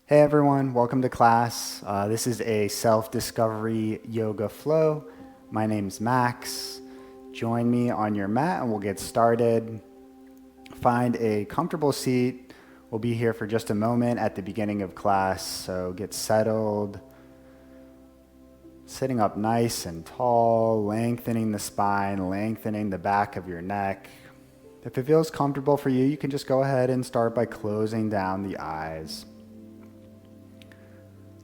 Hey everyone, welcome to class. This is a self-discovery yoga flow. My name's Max. Join me on your mat and we'll get started. Find a comfortable seat. We'll be here for just a moment at the beginning of class, so get settled. Sitting up nice and tall, lengthening the spine, lengthening the back of your neck. If it feels comfortable for you, you can just go ahead and start by closing down the eyes.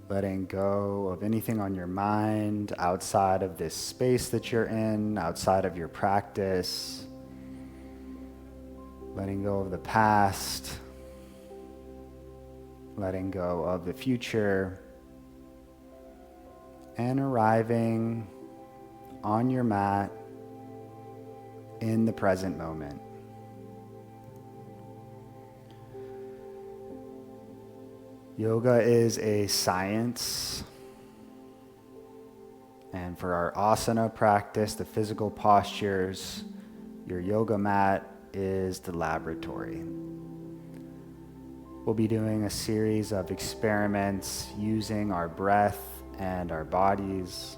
Letting go of anything on your mind outside of this space that you're in, outside of your practice. Letting go of the past. Letting go of the future. And arriving on your mat in the present moment. Yoga is a science, and for our asana practice, the physical postures, your yoga mat is the laboratory. We'll be doing a series of experiments using our breath and our bodies.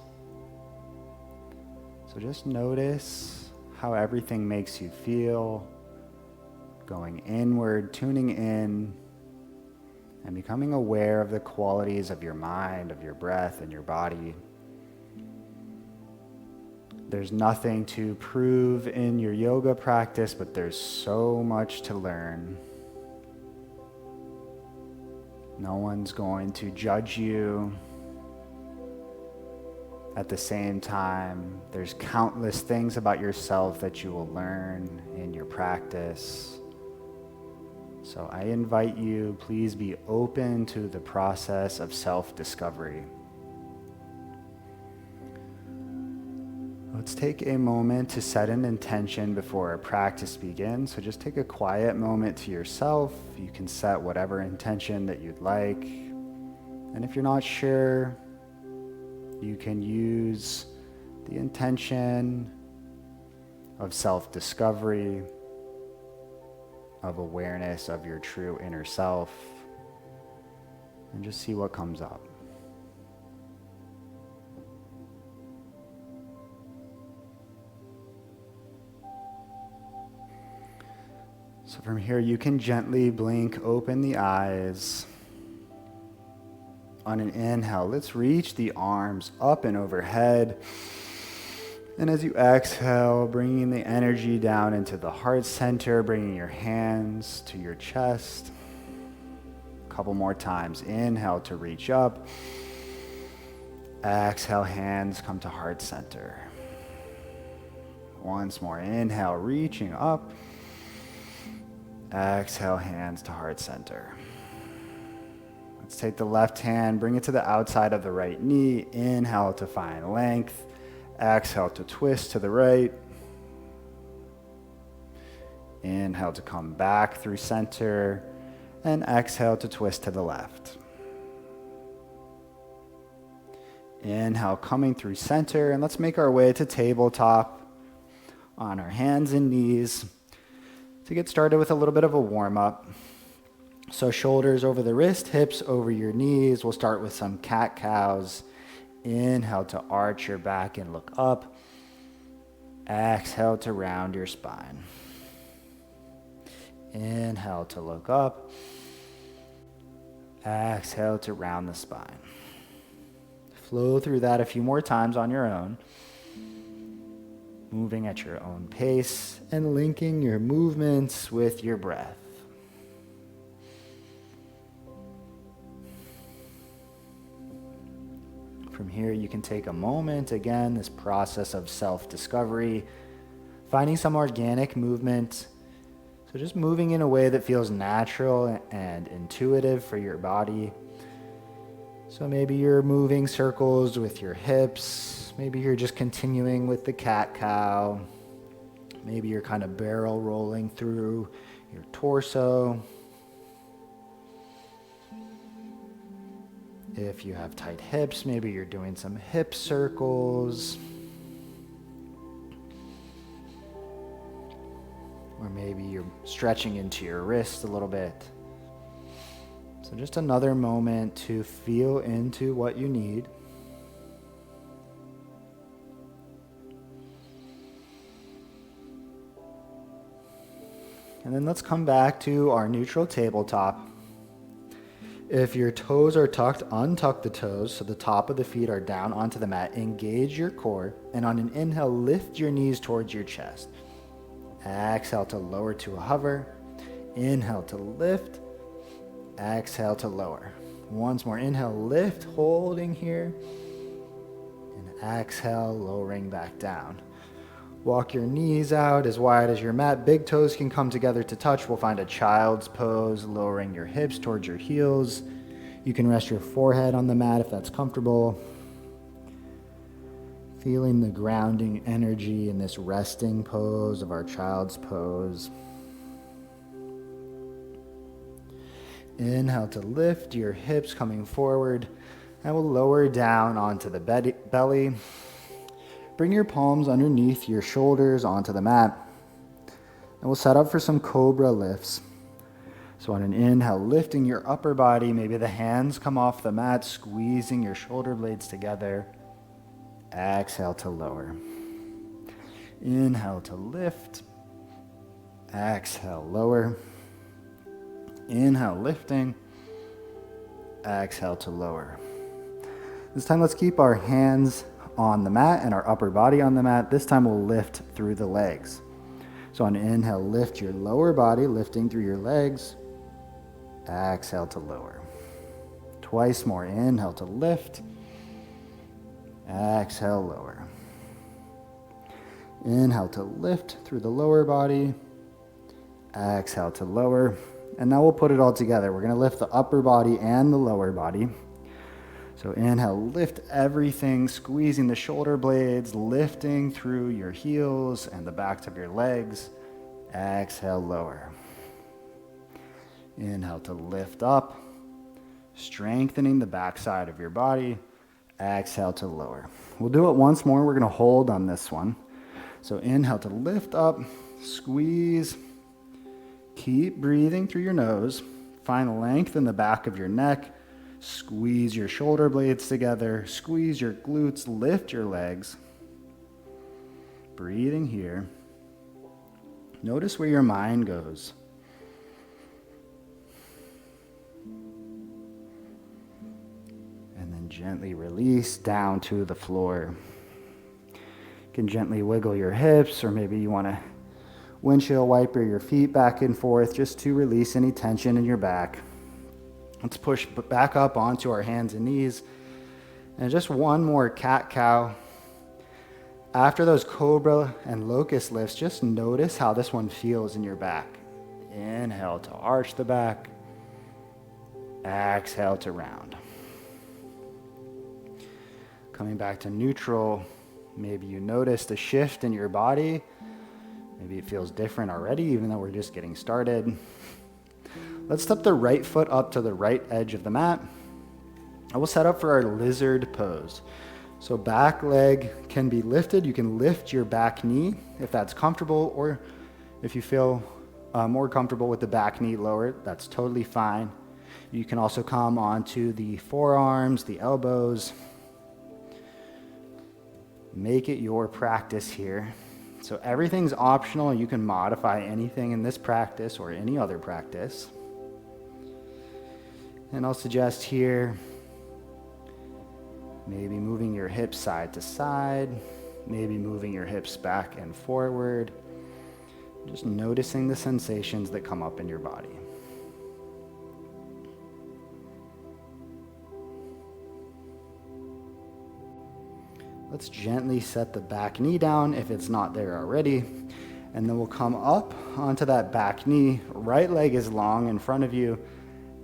So just notice how everything makes you feel, going inward, tuning in, and becoming aware of the qualities of your mind, of your breath, and your body. There's nothing to prove in your yoga practice, but there's so much to learn. No one's going to judge you. At the same time, there's countless things about yourself that you will learn in your practice. So I invite you, please be open to the process of self-discovery. Let's take a moment to set an intention before our practice begins. So just take a quiet moment to yourself. You can set whatever intention that you'd like. And if you're not sure, you can use the intention of self-discovery, of awareness of your true inner self, and just see what comes up. So from here, you can gently blink open the eyes. On an inhale, let's reach the arms up and overhead. And as you exhale, bringing the energy down into the heart center, bringing your hands to your chest. A couple more times. Inhale to reach up. Exhale, hands come to heart center. Once more. Inhale, reaching up. Exhale, hands to heart center. Let's take the left hand, bring it to the outside of the right knee. Inhale to find length. Exhale to twist to the right. Inhale to come back through center. And exhale to twist to the left. Inhale, coming through center. And let's make our way to tabletop on our hands and knees. To get started with a little bit of a warm-up. So shoulders over the wrist, hips over your knees. We'll start with some cat-cows. Inhale to arch your back and look up. Exhale to round your spine. Inhale to look up. Exhale to round the spine. Flow through that a few more times on your own. Moving at your own pace and linking your movements with your breath. From here, you can take a moment, again, this process of self-discovery, finding some organic movement. So just moving in a way that feels natural and intuitive for your body. So maybe you're moving circles with your hips. Maybe you're just continuing with the cat-cow. Maybe you're kind of barrel rolling through your torso. If you have tight hips, maybe you're doing some hip circles. Or maybe you're stretching into your wrist a little bit. So just another moment to feel into what you need. And then let's come back to our neutral tabletop. If your toes are tucked, untuck the toes so the top of the feet are down onto the mat. Engage your core, and on an inhale, lift your knees towards your chest. Exhale to lower to a hover. Inhale to lift. Exhale to lower. Once more, inhale, lift, holding here. And exhale, lowering back down. Walk your knees out as wide as your mat. Big toes can come together to touch. We'll find a child's pose, lowering your hips towards your heels. You can rest your forehead on the mat if that's comfortable. Feeling the grounding energy in this resting pose of our child's pose. Inhale to lift your hips coming forward, and we'll lower down onto the belly. Bring your palms underneath your shoulders onto the mat. And we'll set up for some cobra lifts. So on an inhale, lifting your upper body, maybe the hands come off the mat, squeezing your shoulder blades together. Exhale to lower. Inhale to lift. Exhale, lower. Inhale, lifting. Exhale to lower. This time, let's keep our hands on the mat and our upper body on the mat. This time we'll lift through the legs. So on inhale, lift your lower body, lifting through your legs. Exhale to lower. Twice more. Inhale to lift. Exhale, lower. Inhale to lift through the lower body. Exhale to lower. And now we'll put it all together. We're going to lift the upper body and the lower body. So inhale, lift everything, squeezing the shoulder blades, lifting through your heels and the backs of your legs. Exhale, lower. Inhale to lift up, strengthening the backside of your body. Exhale to lower. We'll do it once more. We're going to hold on this one. So inhale to lift up, squeeze. Keep breathing through your nose. Find length in the back of your neck. Squeeze your shoulder blades together. Squeeze your glutes. Lift your legs. Breathing here. Notice where your mind goes. And then gently release down to the floor. You can gently wiggle your hips, or maybe you want to windshield wiper your feet back and forth just to release any tension in your back. Let's push back up onto our hands and knees. And just one more cat-cow. After those cobra and locust lifts, just notice how this one feels in your back. Inhale to arch the back. Exhale to round. Coming back to neutral, maybe you noticed a shift in your body. Maybe it feels different already, even though we're just getting started. Let's step the right foot up to the right edge of the mat. I will set up for our lizard pose. So back leg can be lifted. You can lift your back knee if that's comfortable, or if you feel more comfortable with the back knee lower, that's totally fine. You can also come onto the forearms, the elbows. Make it your practice here. So everything's optional. You can modify anything in this practice or any other practice. And I'll suggest here, maybe moving your hips side to side, maybe moving your hips back and forward, just noticing the sensations that come up in your body. Let's gently set the back knee down if it's not there already. And then we'll come up onto that back knee. Right leg is long in front of you.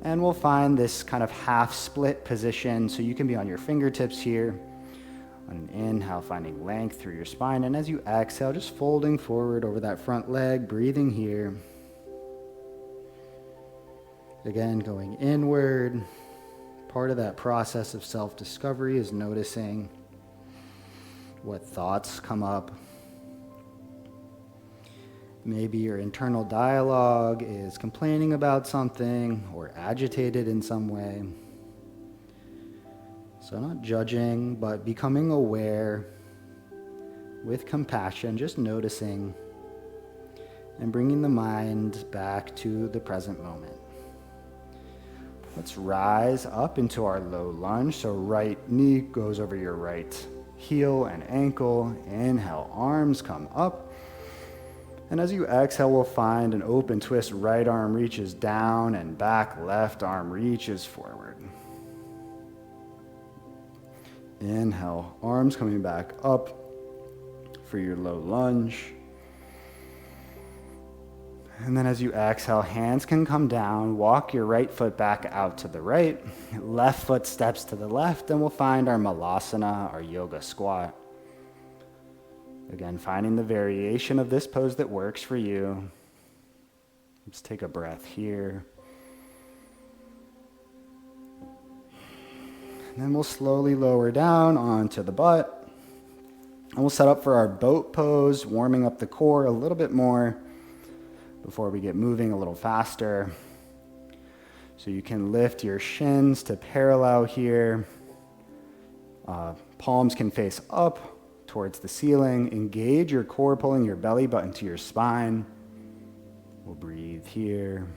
And we'll find this kind of half split position. So you can be on your fingertips here. On an inhale, finding length through your spine. And as you exhale, just folding forward over that front leg, breathing here. Again, going inward. Part of that process of self-discovery is noticing what thoughts come up. Maybe your internal dialogue is complaining about something or agitated in some way. So not judging, but becoming aware with compassion, just noticing and bringing the mind back to the present moment. Let's rise up into our low lunge. So right knee goes over your right heel and ankle. Inhale, arms come up. And as you exhale, we'll find an open twist. Right arm reaches down and back. Left arm reaches forward. Inhale, arms coming back up for your low lunge. And then as you exhale, hands can come down. Walk your right foot back out to the right. Left foot steps to the left, and we'll find our malasana, our yoga squat. Again, finding the variation of this pose that works for you. Let's take a breath here. And then we'll slowly lower down onto the butt. And we'll set up for our boat pose, warming up the core a little bit more before we get moving a little faster. So you can lift your shins to parallel here. Palms can face up towards the ceiling. Engage your core, pulling your belly button to your spine. We'll breathe here.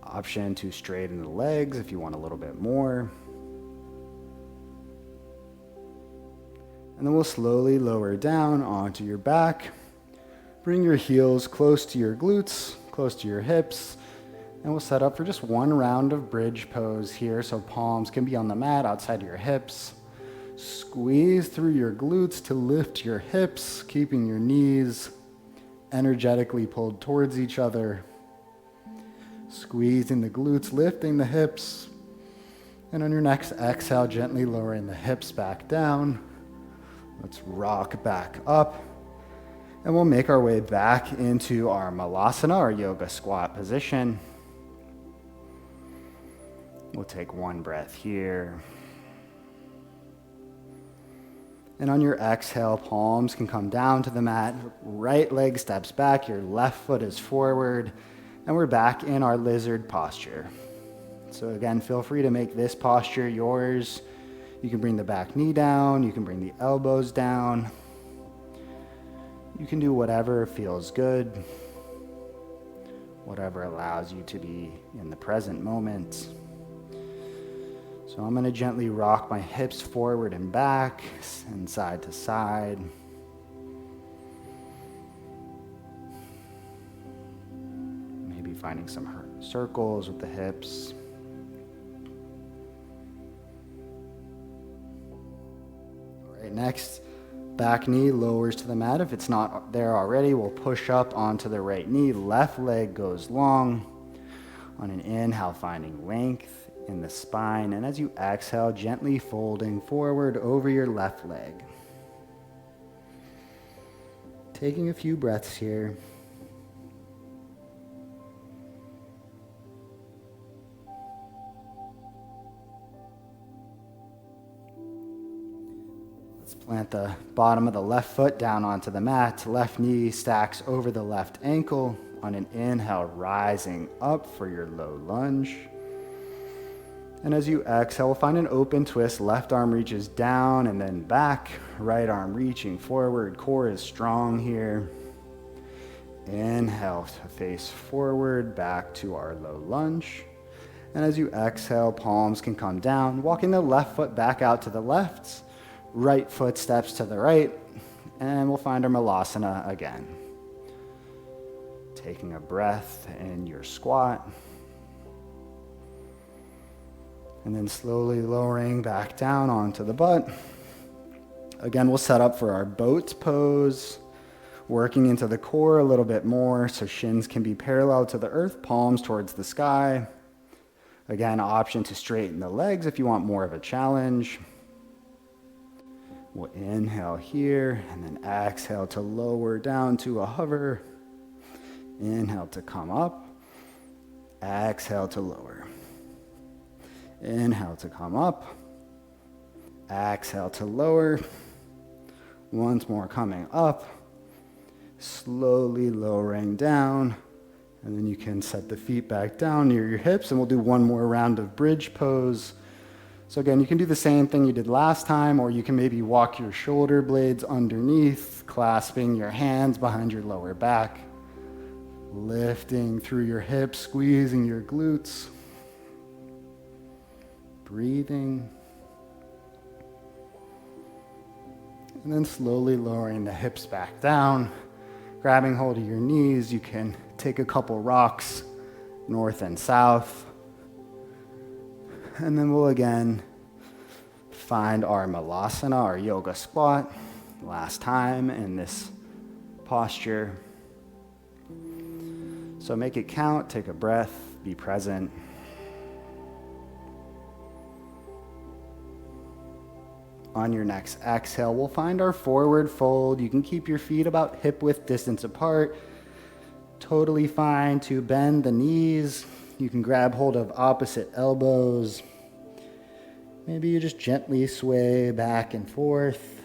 Option to straighten the legs if you want a little bit more. And then we'll slowly lower down onto your back. Bring your heels close to your glutes, close to your hips. And we'll set up for just one round of bridge pose here. So palms can be on the mat outside of your hips. Squeeze through your glutes to lift your hips, keeping your knees energetically pulled towards each other. Squeezing the glutes, lifting the hips. And on your next exhale, gently lowering the hips back down. Let's rock back up. And we'll make our way back into our malasana, our yoga squat position. We'll take one breath here. And on your exhale, palms can come down to the mat. Right leg steps back, your left foot is forward, and we're back in our lizard posture. So again, feel free to make this posture yours. You can bring the back knee down, you can bring the elbows down. You can do whatever feels good, whatever allows you to be in the present moment. So I'm going to gently rock my hips forward and back and side to side. Maybe finding some circles with the hips. All right, next, back knee lowers to the mat. If it's not there already, we'll push up onto the right knee. Left leg goes long. On an inhale, finding length in the spine, and as you exhale, gently folding forward over your left leg. Taking a few breaths here. Let's plant the bottom of the left foot down onto the mat. Left knee stacks over the left ankle. On an inhale, rising up for your low lunge. And as you exhale, we'll find an open twist. Left arm reaches down and then back. Right arm reaching forward. Core is strong here. Inhale to face forward, back to our low lunge. And as you exhale, palms can come down. Walking the left foot back out to the left. Right foot steps to the right. And we'll find our malasana again. Taking a breath in your squat. And then slowly lowering back down onto the butt. Again, we'll set up for our boat pose, working into the core a little bit more so shins can be parallel to the earth, palms towards the sky. Again, option to straighten the legs if you want more of a challenge. We'll inhale here and then exhale to lower down to a hover. Inhale to come up. Exhale to lower. Inhale to come up. Exhale to lower. Once more, coming up, slowly lowering down, and then you can set the feet back down near your hips, and we'll do one more round of bridge pose. So again, you can do the same thing you did last time, or you can maybe walk your shoulder blades underneath, clasping your hands behind your lower back, lifting through your hips, squeezing your glutes, breathing, and then slowly lowering the hips back down, grabbing hold of your knees. You can take a couple rocks north and south. And then we'll again find our malasana, our yoga squat. Last time in this posture. So make it count, take a breath, be present. On your next exhale, we'll find our forward fold. You can keep your feet about hip width distance apart. Totally fine to bend the knees. You can grab hold of opposite elbows. Maybe you just gently sway back and forth.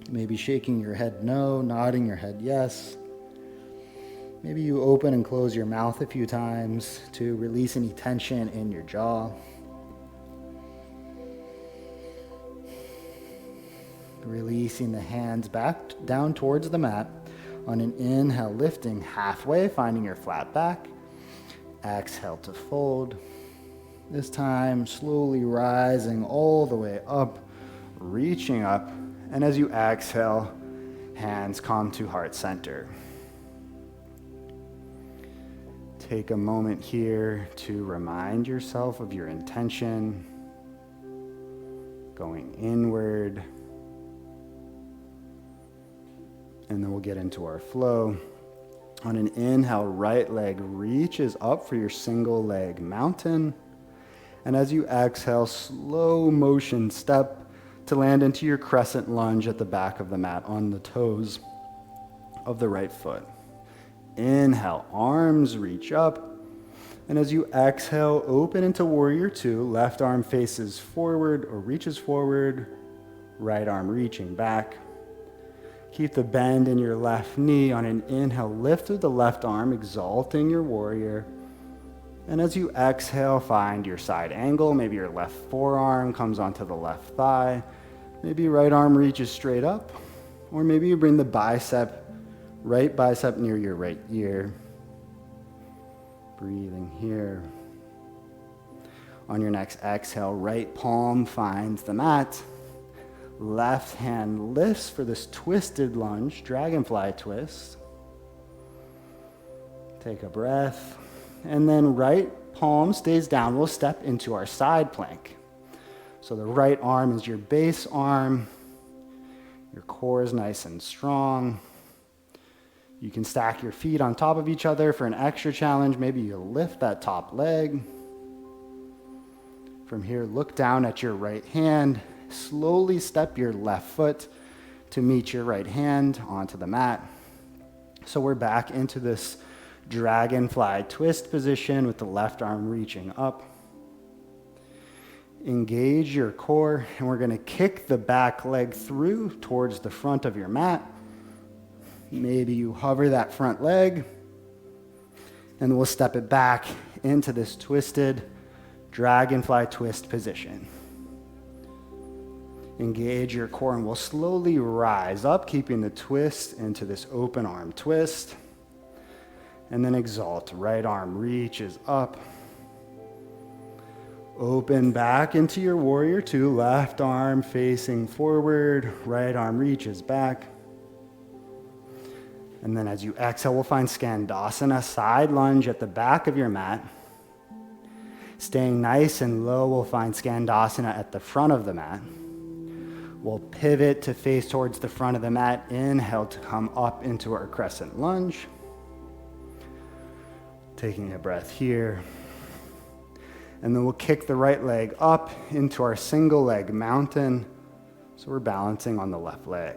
Maybe shaking your head no, nodding your head yes. Maybe you open and close your mouth a few times to release any tension in your jaw. Releasing the hands back down towards the mat. On an inhale, lifting halfway, finding your flat back. Exhale to fold. This time, slowly rising all the way up, reaching up. And as you exhale, hands come to heart center. Take a moment here to remind yourself of your intention, going inward. And then we'll get into our flow. On an inhale, right leg reaches up for your single leg mountain. And as you exhale, slow motion step to land into your crescent lunge at the back of the mat on the toes of the right foot. Inhale, arms reach up. And as you exhale, open into warrior two. Left arm faces forward or reaches forward. Right arm reaching back. Keep the bend in your left knee. On an inhale, lift through the left arm, exalting your warrior. And as you exhale, find your side angle. Maybe your left forearm comes onto the left thigh. Maybe right arm reaches straight up. Or maybe you bring the right bicep near your right ear. Breathing here. On your next exhale, right palm finds the mat. Left hand lifts for this twisted lunge, dragonfly twist. Take a breath. And then right palm stays down. We'll step into our side plank. So the right arm is your base arm. Your core is nice and strong. You can stack your feet on top of each other for an extra challenge. Maybe you lift that top leg. From here, look down at your right hand. Slowly step your left foot to meet your right hand onto the mat. So we're back into this dragonfly twist position with the left arm reaching up. Engage your core, and we're going to kick the back leg through towards the front of your mat. Maybe you hover that front leg, and we'll step it back into this twisted dragonfly twist position. Engage your core, and we'll slowly rise up, keeping the twist into this open arm twist. And then exalt. Right arm reaches up. Open back into your warrior two. Left arm facing forward. Right arm reaches back. And then as you exhale, we'll find Skandasana, side lunge at the back of your mat. Staying nice and low, we'll find Skandasana at the front of the mat. We'll pivot to face towards the front of the mat. Inhale to come up into our crescent lunge. Taking a breath here. And then we'll kick the right leg up into our single leg mountain. So we're balancing on the left leg.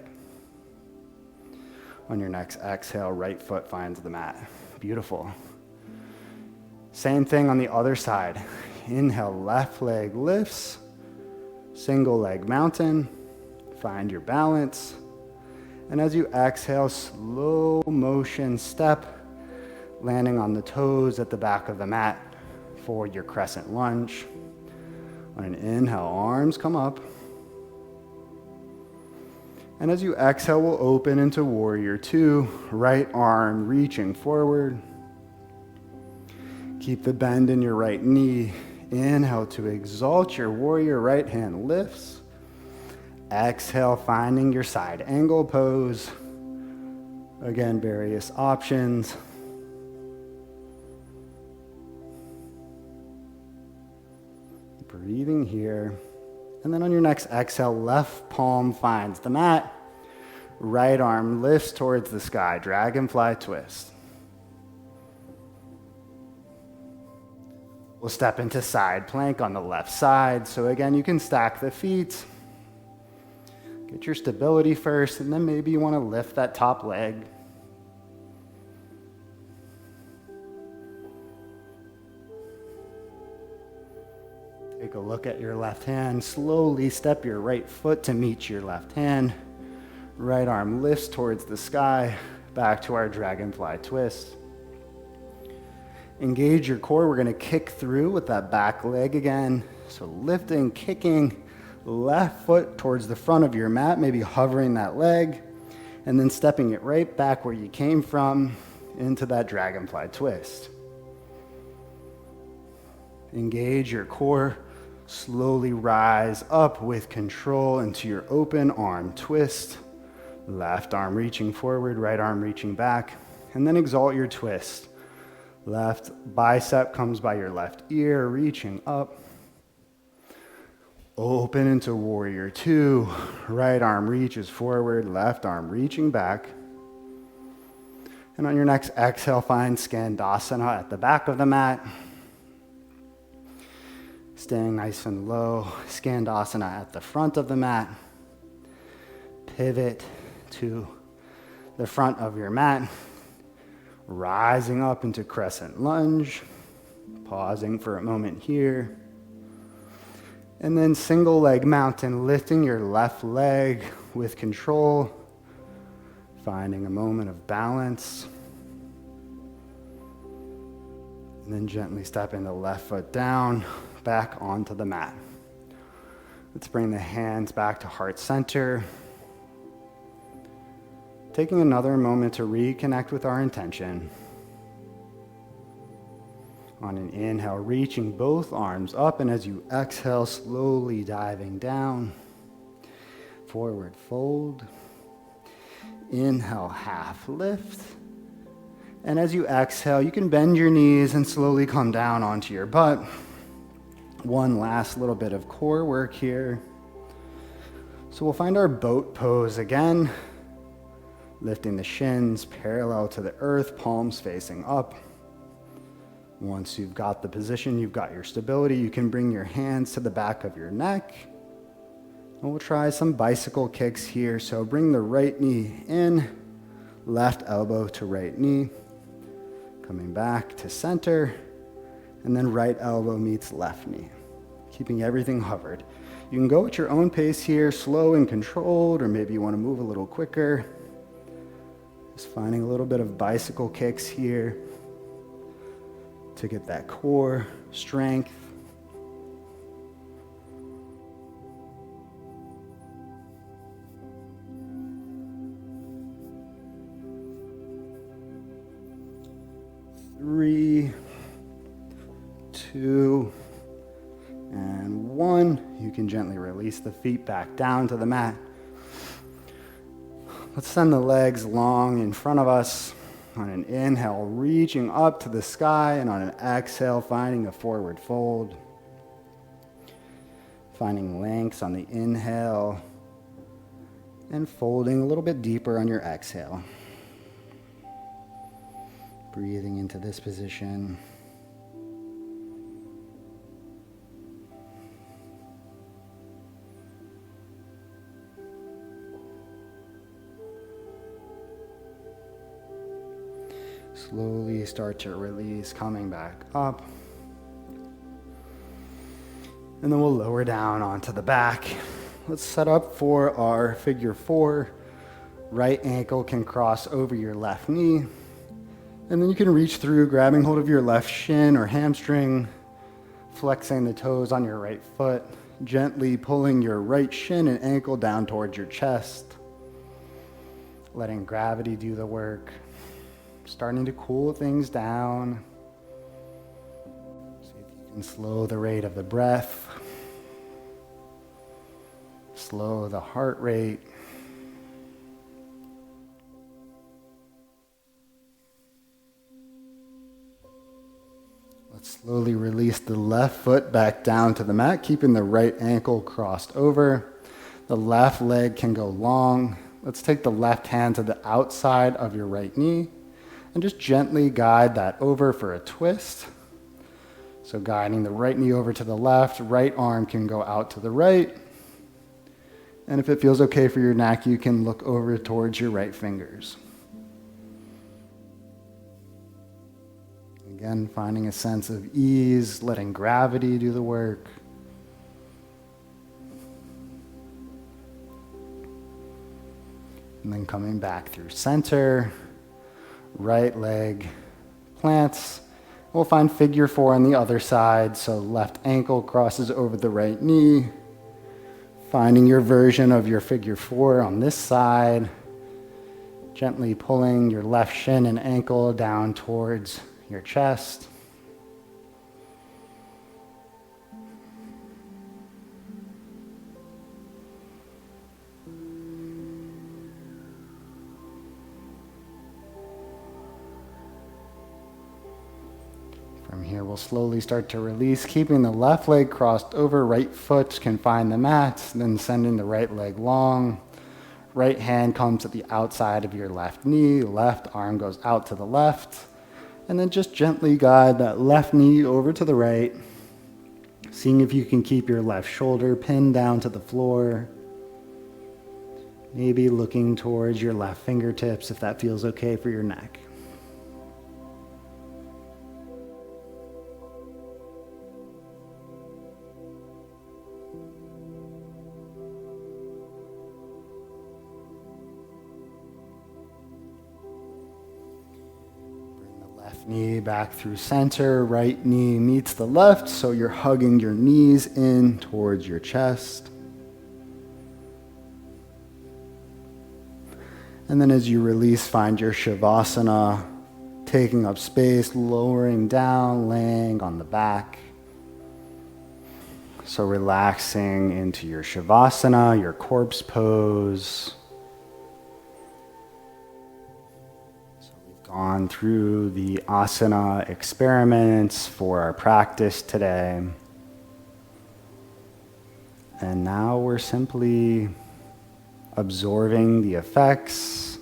On your next exhale, right foot finds the mat. Beautiful. Same thing on the other side. Inhale, left leg lifts. Single leg mountain. Find your balance. And as you exhale, slow motion step, landing on the toes at the back of the mat for your crescent lunge. On an inhale, arms come up. And as you exhale, we'll open into warrior two, right arm reaching forward. Keep the bend in your right knee. Inhale to exalt your warrior, right hand lifts. Exhale, finding your side angle pose. Again, various options. Breathing here. And then on your next exhale, left palm finds the mat. Right arm lifts towards the sky, dragonfly twist. We'll step into side plank on the left side. So again, you can stack the feet. Get your stability first, and then maybe you want to lift that top leg. Take a look at your left hand. Slowly step your right foot to meet your left hand. Right arm lifts towards the sky. Back to our dragonfly twist. Engage your core. We're going to kick through with that back leg again. So lifting, kicking, left foot towards the front of your mat, maybe hovering that leg, and then stepping it right back where you came from into that dragonfly twist. Engage your core. Slowly rise up with control into your open arm twist. Left arm reaching forward, right arm reaching back, and then exalt your twist. Left bicep comes by your left ear, reaching up. Open into warrior two. Right arm reaches forward, left arm reaching back. And on your next exhale, find Skandasana at the back of the mat. Staying nice and low. Skandasana at the front of the mat. Pivot to the front of your mat. Rising up into crescent lunge. Pausing for a moment here. And then single leg mountain, lifting your left leg with control. Finding a moment of balance. And then gently stepping the left foot down, back onto the mat. Let's bring the hands back to heart center. Taking another moment to reconnect with our intention. On an inhale, reaching both arms up, and as you exhale, slowly diving down. Forward fold. Inhale, half lift. And as you exhale, you can bend your knees and slowly come down onto your butt. One last little bit of core work here. So we'll find our boat pose again. Lifting the shins parallel to the earth, palms facing up. Once you've got the position, you've got your stability, you can bring your hands to the back of your neck. And we'll try some bicycle kicks here. So bring the right knee in, left elbow to right knee. Coming back to center, and then right elbow meets left knee. Keeping everything hovered. You can go at your own pace here, slow and controlled, or maybe you want to move a little quicker. Just finding a little bit of bicycle kicks here to get that core strength. Three, two, and one. You can gently release the feet back down to the mat. Let's send the legs long in front of us. On an inhale, reaching up to the sky, and on an exhale, finding a forward fold. Finding lengths on the inhale, and folding a little bit deeper on your exhale. Breathing into this position. Slowly start to release, coming back up. And then we'll lower down onto the back. Let's set up for our figure four. Right ankle can cross over your left knee. And then you can reach through, grabbing hold of your left shin or hamstring, flexing the toes on your right foot, gently pulling your right shin and ankle down towards your chest, letting gravity do the work, starting to cool things down. See if you can slow the rate of the breath, slow the heart rate. Let's slowly release the left foot back down to the mat, keeping the right ankle crossed over. The left leg can go long. Let's take the left hand to the outside of your right knee and just gently guide that over for a twist. So guiding the right knee over to the left, right arm can go out to the right. And if it feels okay for your neck, you can look over towards your right fingers. Again, finding a sense of ease, letting gravity do the work. And then coming back through center, right leg plants. We'll find figure 4 on the other side. So left ankle crosses over the right knee. Finding your version of your figure 4 on this side. Gently pulling your left shin and ankle down towards your chest. From here, we'll slowly start to release, keeping the left leg crossed over, right foot can find the mat, then sending the right leg long. Right hand comes to the outside of your left knee, left arm goes out to the left. And then just gently guide that left knee over to the right, seeing if you can keep your left shoulder pinned down to the floor. Maybe looking towards your left fingertips if that feels okay for your neck. Knee back through center, right knee meets the left, so you're hugging your knees in towards your chest. And then as you release, find your Shavasana, taking up space, lowering down, laying on the back. So relaxing into your Shavasana, your corpse pose. Gone through the asana experiments for our practice today. And now we're simply absorbing the effects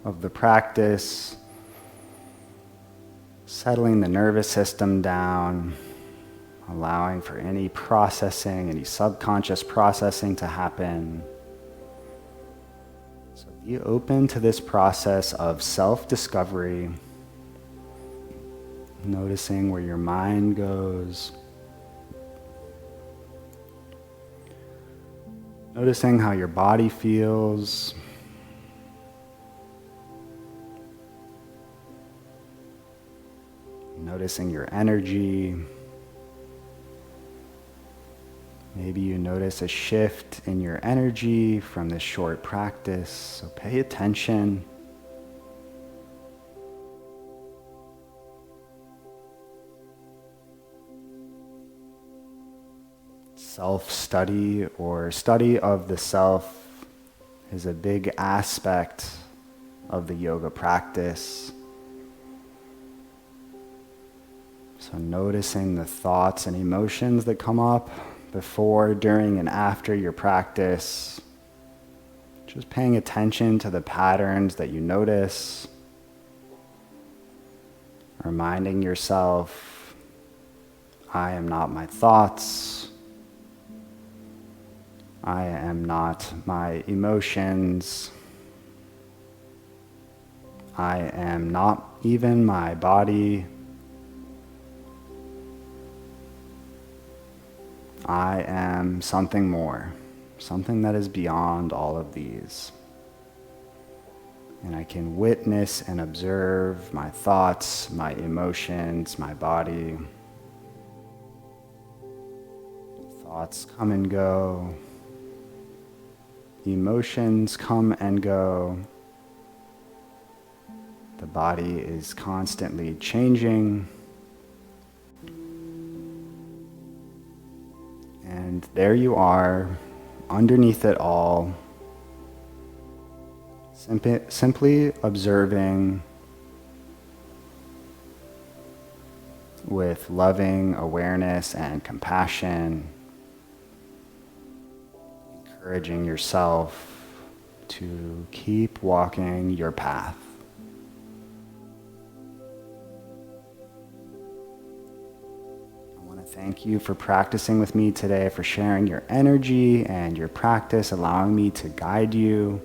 of the practice, settling the nervous system down, allowing for any processing, any subconscious processing to happen. Be open to this process of self-discovery, noticing where your mind goes, noticing how your body feels, noticing your energy. Maybe you notice a shift in your energy from this short practice, so pay attention. Self-study or study of the self is a big aspect of the yoga practice. So noticing the thoughts and emotions that come up before, during, and after your practice. Just paying attention to the patterns that you notice. Reminding yourself, I am not my thoughts. I am not my emotions. I am not even my body. I am something more, something that is beyond all of these. And I can witness and observe my thoughts, my emotions, my body. Thoughts come and go. Emotions come and go. The body is constantly changing. And there you are, underneath it all, simply observing with loving awareness and compassion, encouraging yourself to keep walking your path. Thank you for practicing with me today, for sharing your energy and your practice, allowing me to guide you.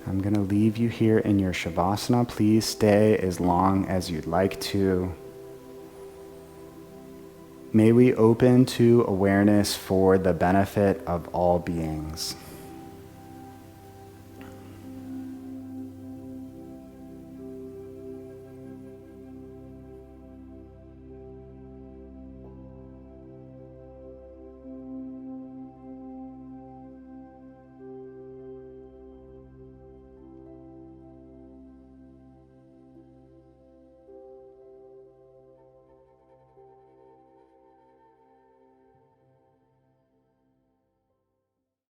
I'm going to leave you here in your Shavasana. Please stay as long as you'd like to. May we open to awareness for the benefit of all beings.